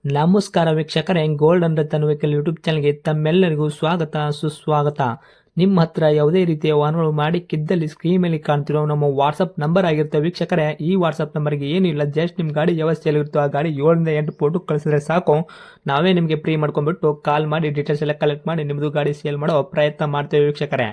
ನಮಸ್ಕಾರ ವೀಕ್ಷಕರೇ, gold and Ratan vehicle YouTube ಚಾನಲ್ಗೆ ತಮ್ಮೆಲ್ಲರಿಗೂ ಸ್ವಾಗತ ಸುಸ್ವಾಗತ. ನಿಮ್ಮ ಹತ್ರ ಯಾವುದೇ ರೀತಿಯ ವಾಹನಗಳು ಮಾಡಿಕ್ಕಿದ್ದಲ್ಲಿ ಸ್ಕ್ರೀನ್ ಮೇಲೆ ಕಾಣ್ತಿರೋ ನಮ್ಮ ವಾಟ್ಸಪ್ ನಂಬರ್ ಆಗಿರುತ್ತೆ ವೀಕ್ಷಕರೇ. ಈ ವಾಟ್ಸಪ್ ನಂಬರ್ಗೆ ಏನಿಲ್ಲ, ಜಸ್ಟ್ ನಿಮ್ಮ ಗಾಡಿ ವ್ಯವಸ್ಥೆಯಲ್ಲಿರುತ್ತೋ ಆ ಗಾಡಿ 7 ರಿಂದ 8 ಫೋಟೋ ಕಳಿಸಿದ್ರೆ ಸಾಕು, ನಾವೇ ನಿಮಗೆ ಫ್ರೀ ಮಾಡ್ಕೊಂಡ್ಬಿಟ್ಟು ಕಾಲ್ ಮಾಡಿ ಡೀಟೇಲ್ಸ್ ಎಲ್ಲ ಕಲೆಕ್ಟ್ ಮಾಡಿ ನಿಮ್ಮದು ಗಾಡಿ ಸೇಲ್ ಮಾಡೋ ಪ್ರಯತ್ನ ಮಾಡ್ತೇವೆ ವೀಕ್ಷಕರೇ.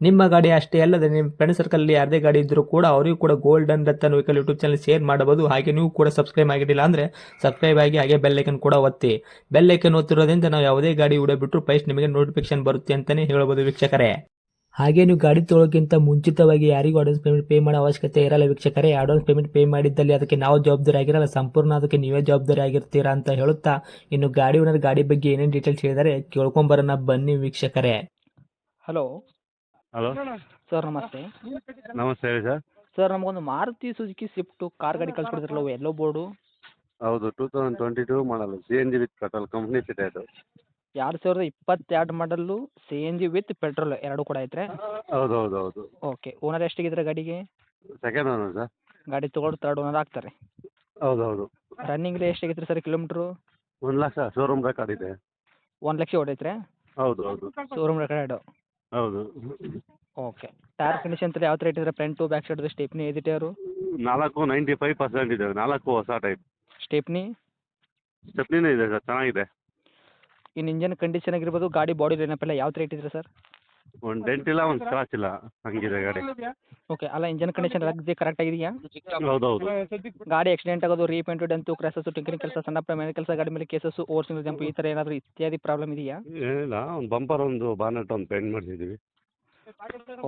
ನಿಮ್ಮ ಗಾಡಿ ಅಷ್ಟೇ ಅಲ್ಲದೆ ನಿಮ್ಮ ಫ್ರೆಂಡ್ ಸರ್ಕಲ್ ಯಾರದೇ ಗಾಡಿ ಇದ್ದರೂ ಕೂಡ ಅವರಿಗೂ ಕೂಡ gold and Ratan vehicle YouTube channel share ಮಾಡಬಹುದು. ಹಾಗೆ ನೀವು ಕೂಡ ಸಬ್ಸ್ಕ್ರೈಬ್ ಆಗಿರಲಿಲ್ಲ ಅಂದರೆ ಸಬ್ಸ್ಕ್ರೈಬ್ ಆಗಿ ಹಾಗೆ ಬೆಲ್ ಐಕನ್ ಕೂಡ ಒತ್ತಿ. ಬೆಲ್ ಐಕನ್ ಒತ್ತಿರೋದ್ರಿಂದ ನಾವು ಯಾವುದೇ ಗಾಡಿ ವಿಡಿಯೋ ಬಿಟ್ಟರು ಫಸ್ಟ್ ನಿಮಗೆ ನೋಟಿಫಿಕೇಶನ್ ಬರುತ್ತೆ ಅಂತಲೇ ಹೇಳ್ಬೋದು ವೀಕ್ಷಕರೇ. ಹಾಗೆ ನೀವು ಗಾಡಿ ತೊಳೋಕ್ಕಿಂತ ಮುಂಚಿತವಾಗಿ ಯಾರಿಗೂ ಅಡ್ವಾನ್ಸ್ ಪೇಮೆಂಟ್ ಪೇ ಮಾಡೋ ಅವಶ್ಯಕತೆ ಇರಲ್ಲ ವೀಕ್ಷಕರೇ. ಅಡ್ವಾನ್ಸ್ ಪೇಮೆಂಟ್ ಪೇ ಮಾಡಿದ್ದಲ್ಲಿ ಅದಕ್ಕೆ ನಾವು ಜವಾಬ್ದಾರಿ ಆಗಿರಲ್ಲ, ಸಂಪೂರ್ಣ ಅದಕ್ಕೆ ನೀವೇ ಜವಾಬ್ದಾರಿ ಆಗಿರ್ತೀರಾ ಅಂತ ಹೇಳುತ್ತಾ, ಇನ್ನು ಗಾಡಿ ಓನರ್ ಗಾಡಿ ಬಗ್ಗೆ ಏನೇನು ಡೀಟೇಲ್ಸ್ ಹೇಳಿದರೆ ಕೇಳ್ಕೊಂಬರೋಣ ಬನ್ನಿ ವೀಕ್ಷಕರೇ. ಹಲೋ ಹಲೋ ಸರ್, ನಮಸ್ತೆ. ನಮಸ್ತೆ ಹೇಳಿ ಸರ್. ಸರ್, ನಮಗೊಂದು ಮಾರುತಿ ಸುಜುಕಿ ಸ್ವಿಫ್ಟು ಕಾರ್ ಗಾಡಿ ಕಳಿಸ್ಕೊಡ್ತಿರಲ್ಲ, ಎಲ್ಲೋ ಬೋರ್ಡು. ಹೌದು, 2022 ಮಾಡಲು CNG ವಿತ್ ಪೆಟ್ರೋಲ್ ಕಂಪ್ನಿ ಇದೆ ಅದು. 2022 ಮಾಡಲು CNG ವಿತ್ ಪೆಟ್ರೋಲ್ ಎರಡು ಕೂಡ ಐತ್ರಿ. ಹೌದು ಹೌದು ಹೌದು. ಓಕೆ, ಓನರ್ ಎಷ್ಟಿಗಿದ್ರೆ ಗಾಡಿಗೆ? Second owner sir. ಗಾಡಿ ತೊಗೊಂಡು ತರ್ಡ್ ಓನರ್ ಆಗ್ತಾರೆ. ಹೌದು ಹೌದು. ರನ್ನಿಂಗ್ ಎಷ್ಟಾಗೈತ್ರಿ ಸರ್ ಕಿಲೋಮೀಟ್ರು? 1,00,000 ಶೋರೂಮ್ ರೆಕಾರ್ಡ್ ಇದೆ. 1 ಲಕ್ಷ ಹೊಡೈತ್ರಿ? ಹೌದು ಹೌದು ಶೋರೂಮ್ ರೆಕಾರ್ಡು. ಹೌದು. ಓಕೆ, ಟೈರ್ ಕಂಡೀಷನ್ ಯಾವ ಥರ ಇಟ್ಟಿದ್ರೆ? ಫ್ರಂಟು ಬ್ಯಾಕ್ ಸೈಡ್ ಸ್ಟೆಪ್ನಿ ಎದಿಟ್ಟಾರು? 95% ಇದೆ. 4 ಹೊಸ ಟೈಪ್ ಸ್ಟೆಪ್ನಿ ಸ್ಟೆಪ್ನಿನೇ ಇದೆ ಸರ್, ಚೆನ್ನಾಗಿದೆ. ಇನ್ನು ಇಂಜನ್ ಕಂಡೀಷನ್ ಆಗಿರ್ಬೋದು, ಗಾಡಿ ಬಾಡಿ ಲೈನಪ್ಪೆಲ್ಲ ಯಾವ ಥರ ಇಟ್ಟಿದ್ರೆ ಸರ್? ಒಂದು ಡೆಂಟ್ ಇಲ್ಲ, ಒಂದು ಸ್ಕ್ರಾಚ್ ಇಲ್ಲ, ಹಂಗಿದೆ ಗಾಡಿ. ಓಕೆ, ಅಲ್ಲ ಇಂಜನ್ ಕಂಡೀಷನ್ ಕರೆಕ್ಟ್ ಆಗಿದೆಯಾ? ಹೌದು ಹೌದು. ಗಾಡಿ ಆಕ್ಸಿಡೆಂಟ್ ಆಗೋದು, ರೀಪೇಂಟು, ಡೆಂತು, ಕ್ರ್ಯಾಸಸ್ಸು, ಟಿಂಕರಿಂಗ್ ಕೆಲಸ, ಸಣ್ಣ ಪುಟ್ಟ ಮನೆ ಕೆಲಸ, ಗಾಡಿ ಮೇಲೆ ಕೇಸಸ್ಸು, ಓವರ್ಸಿಂಗ್ ಜಂಪ್, ಈ ಥರ ಏನಾದರೂ ಇತ್ಯಾದಿ ಪ್ರಾಬ್ಲಮ್ ಇದೆಯಾ? ಏನಿಲ್ಲ, ಒಂದು ಬಂಪರ್, ಒಂದು ಬಾನೆಟ್, ಒಂದು ಪೇಂಟ್ ಮಾಡಿಸಿದ್ದೀವಿ.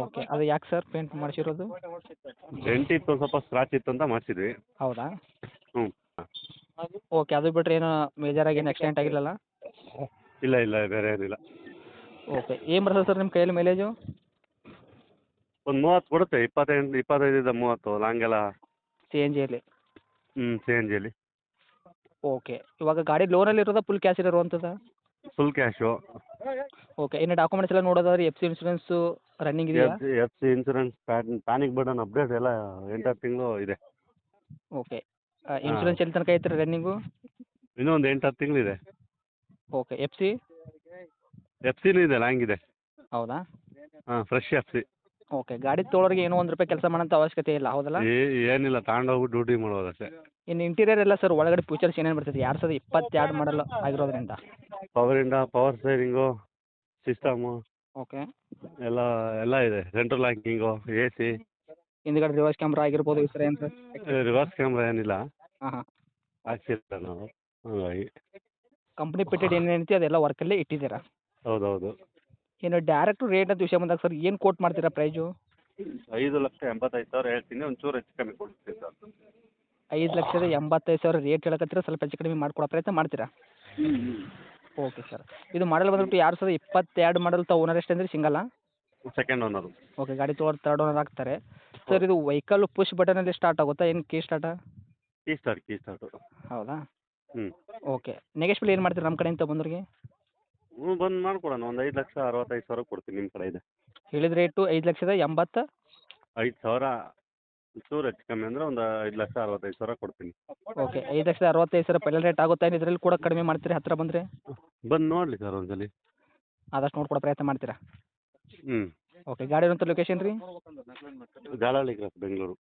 ಓಕೆ, ಅದು ಯಾಕೆ ಸರ್ ಪೇಂಟ್ ಮಾಡಿಸಿರೋದು? ಡೆಂಟ್ ಇತ್ತು, ಸ್ವಲ್ಪ ಸ್ಕ್ರಾಚ್ ಇತ್ತು ಅಂತ ಮಾಡಿಸಿದ್ವಿ. ಹೌದಾ? ಹ್ಞೂ. ಓಕೆ, ಅದು ಬಿಟ್ಟರೆ ಏನು ಮೇಜರಾಗಿ ಏನು ಆಕ್ಸಿಡೆಂಟ್ ಆಗಿಲ್ಲಲ್ಲ? ಇಲ್ಲ ಇಲ್ಲ, ಬೇರೆ ಏನಿಲ್ಲ. ಓಕೆ, ಏನು ಬರ್ತದೆ ಸರ್ ನಿಮ್ಮ ಕೈಯಲ್ಲಿ ಮೈಲೇಜು? ಒಂದು 30 ಕೊಡುತ್ತೆ. 28, 25 30 ಲಾಂಗೆಲ್ಲ. CNGಯಲ್ಲಿ? CNGಯಲ್ಲಿ. ಓಕೆ, ಇವಾಗ ಗಾಡಿ ಲೋನಲ್ಲಿ ಇರೋದಾ ಫುಲ್ ಕ್ಯಾಶ್ ಇರುವಂಥದ್ದಾ? Full cash. ಓಕೆ, ಇನ್ನು ಡಾಕ್ಯುಮೆಂಟ್ಸ್ ಎಲ್ಲ ನೋಡೋದಾದ್ರೆ FC ಇನ್ಶೂರೆನ್ಸು ರನ್ನಿಂಗ್ ಇದೆಯಾ? FC insurance, panic button update ಎಲ್ಲ 8 ತಿಂಗಳು ಇದೆ. ಓಕೆ, ಇನ್ಶೂರೆನ್ಸ್ ಎಲ್ಲಿ ತನಕ ಐತ್ರಿ ರನ್ನಿಂಗು? ಇನ್ನೂ ಒಂದು 8-10 ತಿಂಗಳಿದೆ. ಓಕೆ, FCನೂ ಇದೆ, ಲಾಂಗ್ ಇದೆ. ಹೌದಾ? Fresh FC. ಓಕೆ, ಗಾಡಿ ತೊಗೊಳೋರಿಗೆ ಏನೋ ₹1 ಕೆಲಸ ಮಾಡೋಂಥ ಅವಶ್ಯಕತೆ ಇಲ್ಲ, ಹೌದಲ್ಲ? ಏನಿಲ್ಲ, ತಗೊಂಡೋಗ್ಬಿಟ್ಟು ಡ್ಯೂಟಿ ಮಾಡೋದು ಅಷ್ಟೇ. ಇನ್ನು ಇಂಟೀರಿಯರ್ ಎಲ್ಲ ಸರ್ ಒಳಗಡೆ ಫೀಚರ್ಸ್ ಏನೇನು ಬರ್ತದೆ 2022 ಮಾಡಲ್ ಆಗಿರೋದ್ರಿಂದ? ಪವರ್ ಸ್ಟೇರಿಂಗು, ಸಿಸ್ಟಮು ಓಕೆ, ಎಲ್ಲ ಎಲ್ಲ ಇದೆ. ಸೆಂಟ್ರಲ್ ಲಾಕಿಂಗು, AC, ಹಿಂದ್ಗಡೆ ರಿವರ್ಸ್ ಕ್ಯಾಮ್ರಾ ಆಗಿರ್ಬೋದು, ಈ ಥರ ಏನು ಸರ್? ರಿವರ್ಸ್ ಕ್ಯಾಮ್ರಾ ಏನಿಲ್ಲ, ಹಾಂ, ಹಾಕ್ಸಿಲ್ಲ ನಾವು, ಹಾಗಾಗಿ. ಕಂಪ್ನಿ ಪಿಟೆಡ್ ಏನೇನೈತಿ ಅದೆಲ್ಲ ವರ್ಕಲ್ಲೇ ಇಟ್ಟಿದ್ದೀರಾ? ಹೌದು ಹೌದು. ಇನ್ನು ಡೈರೆಕ್ಟ್ ರೇಟ್ ಅಂತ ವಿಷಯ ಬಂದಾಗ ಸರ್ ಏನು ಕೋಟ್ ಮಾಡ್ತೀರಾ ಪ್ರೈಜು? 5,85,000 ಹೇಳ್ತೀನಿ, ಒಂಚೂರು ಹೆಚ್ಚು ಕಮ್ಮಿ ಕೊಡ್ತೀನಿ ಸರ್. 5,85,000 ರೇಟ್ ಹೇಳಕತ್ತೀರ, ಸ್ವಲ್ಪ ಹೆಚ್ಚು ಕಡಿಮೆ ಮಾಡ್ಕೊಡೋ ಪ್ರಯತ್ನ ಮಾಡ್ತೀರಾ? ಓಕೆ ಸರ್, ಇದು ಮಾಡಲ್ ಬಂದ್ಬಿಟ್ಟು 2022 ಮಾಡಲ್ ಓನರ್ ಎಷ್ಟು ಅಂದರೆ ಸಿಂಗಲ್ಲ? Second owner. ಓಕೆ, ಗಾಡಿ ತೊಗೊಂಡು ತರ್ಡ್ ಓನರ್ ಆಗ್ತಾರೆ. ಸರ್, ಇದು ವೆಹಿಕಲ್ ಪುಷ್ ಬಟನಲ್ಲಿ ಸ್ಟಾರ್ಟ್ ಆಗುತ್ತಾ ಏನು ಕೀ ಸ್ಟಾರ್ಟಾ? Key start. ಹೌದಾ? ಹ್ಞೂ. ಓಕೆ, ನೆಗೆಶ್ಬಲ್ ಏನು ಮಾಡ್ತೀರಾ ನಮ್ಮ ಕಡೆಯಿಂದ ಬಂದವ್ರಿಗೆ? ಬಂದು ಮಾಡ್ಕೊಡೋಣ, ಒಂದು 5,65,000 ಕೊಡ್ತೀನಿ ನಿಮ್ಮ ಕಡೆ ಇದೆ. ಹೇಳಿದ ರೇಟು 5,80,000? 5,000 ಚೂರು ಹೆಚ್ಚು ಕಮ್ಮಿ ಅಂದರೆ ಒಂದು 5,65,000 ಕೊಡ್ತೀನಿ. ಓಕೆ, 5,65,000 ಫೈನಲ್ ರೇಟ್ ಆಗುತ್ತೆ. ಇದರಲ್ಲಿ ಕೂಡ ಕಡಿಮೆ ಮಾಡ್ತೀರಿ ಹತ್ತಿರ ಬಂದರೆ? ಬಂದು ನೋಡಲಿ ಸರ್ ಒಂದ್ಸಲಿ. ಆದಷ್ಟು ನೋಡ್ಕೊಡೋ ಪ್ರಯತ್ನ ಮಾಡ್ತೀರಾ? ಹ್ಞೂ. ಓಕೆ, ಗಾಡಿ ಇರೋಂಥ ಲೊಕೇಶನ್ ರೀ? ಜಾಲಹಳ್ಳಿ ಕ್ರಾಸ್, ಬೆಂಗಳೂರು.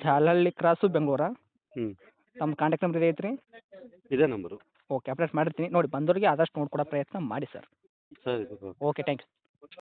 ಜಾಲಹಳ್ಳಿ ಕ್ರಾಸು, ಬೆಂಗಳೂರಾ? ಹ್ಞೂ. ನಮ್ಮ ಕಾಂಟ್ಯಾಕ್ಟ್ ನಂಬರ್ ಇದೆ ಐತ್ರಿ? ಇದೇ ನಂಬರು. ಓಕೆ, ಅಪ್ಡೇಟ್ ಮಾಡಿರ್ತೀನಿ ನೋಡಿ, ಬಂದವರಿಗೆ ಆದಷ್ಟು ನೋಡ್ಕೊಡೋ ಪ್ರಯತ್ನ ಮಾಡಿ ಸರ್. ಸರಿ ಸರ್. Okay, thanks.